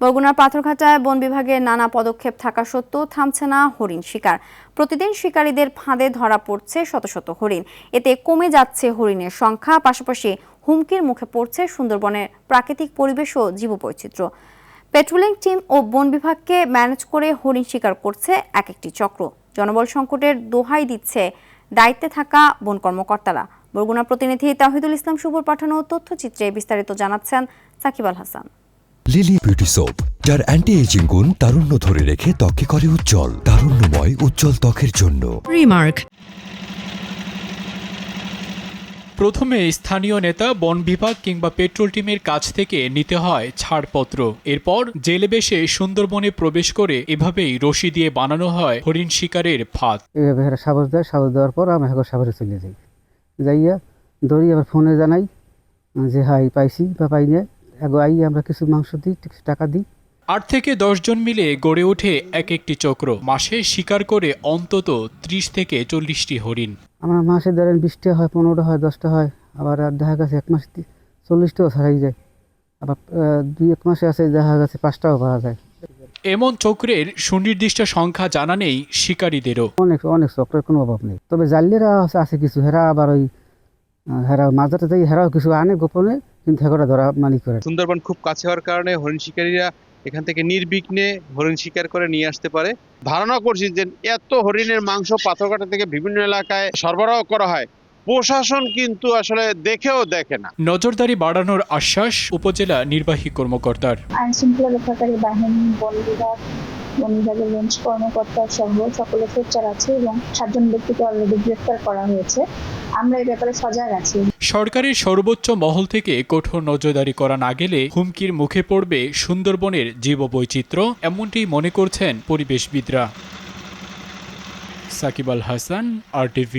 বরগুনার পাথরঘাটায় বন বিভাগের নানা পদক্ষেপ থাকা সত্ত্বেও থামছে না হরিণ শিকার। প্রতিদিন শিকারীদের ফাঁদে ধরা পড়ছে শত শত হরিণ। এতে কমে যাচ্ছে হরিণের সংখ্যা, পাশাপাশি হুমকির মুখে পড়ছে সুন্দরবনের প্রাকৃতিক পরিবেশ ও জীববৈচিত্র্য। পেট্রোলিং টিম ও বন বিভাগকে ম্যানেজ করে হরিণ শিকার করছে এক একটি চক্র। জনবল সংকটের দোহাই দিচ্ছে দায়িত্বে থাকা বন কর্মকর্তারা। বরগুনা প্রতিনিধি তাহিদুল ইসলাম শুভর পাঠানো তথ্যচিত্রে বিস্তারিত জানাচ্ছেন Shakib Al Hasan. Lily beauty soap, যার অ্যান্টি এজিং গুণ তারুণ্য ধরে রেখে ত্বকে করে উজ্জ্বল। তারুণ্যময় উজ্জ্বল ত্বকের জন্য রিমার্ক। প্রথমে স্থানীয় নেতা, বন বিভাগ কিংবা পেট্রোল টিমের কাছ থেকে নিতে হয় ছাড়পত্র। এরপর জেলে বেশে সুন্দরবনে প্রবেশ করে এভাবেই রশি দিয়ে বানানো হয় হরিণ শিকারের ফাঁদ। এইভাবে এরা সাবজ দেওয়ার পর আমি এখন সাবরে চলে যাই, যাইয়া ধরি, আবার ফোনে জানাই যে হাই পাইছি বা পাইনি। আই আমরা কিছু মাংস দিই, কিছু টাকা দিই। 8 থেকে 10 জন মিলে গড়ে ওঠে এক একটি চক্র। মাসে শিকার করে অন্তত 30 থেকে 40টি হরিণ। আমার মাসে ধরেন 20টা হয়, 15টা হয়, 10টা হয়, আবার দেখা গেছে এক মাস 40টাও ছাড়াই যায়। আবার 2-1 মাসে আছে দেখা গেছে 5টাও পাওয়া যায়। এমন চক্রের সুনির্দিষ্ট সংখ্যা জানা নেই শিকারীদেরও। অনেক চক্রের কোনো অভাব নেই, তবে জাল্লিরা আছে কিছু। হেরা আবার ওই হেরা মাঝাতে যাই, হেরাও কিছু আনে গোপনে, কিন্তু হেরা ধরা মানি করে। সুন্দরবন খুব কাছে হওয়ার কারণে হরিণ শিকারীরা এখান থেকে নির্বিঘ্নে হরিণ শিকার করে নিয়ে আসতে পারে। ধারণা করছি যে এত হরিণের মাংস পাথরঘাটা থেকে বিভিন্ন এলাকায় সরবরাহ করা হয়, প্রশাসন কিন্তু আসলে দেখেও দেখে না। নজরদারি বাড়ানোর আশ্বাস উপজেলা নির্বাহী কর্মকর্তার। আইন শৃঙ্খলা রক্ষাকারী বাহিনী, বন বিভাগের রেঞ্জ কর্মকর্তা সহ সকলে সোচ্চার আছে এবং 7 জন ব্যক্তিকে অলরেডি গ্রেফতার করা হয়েছে। আমরা এই ব্যাপারে সজাগ আছি। সরকারের সর্বোচ্চ মহল থেকে কঠোর নজরদারি করা না গেলে হুমকির মুখে পড়বে সুন্দরবনের জীববৈচিত্র্য, এমনটি মনে করছেন পরিবেশবিদরা। সাকিব আল হাসান, RTV।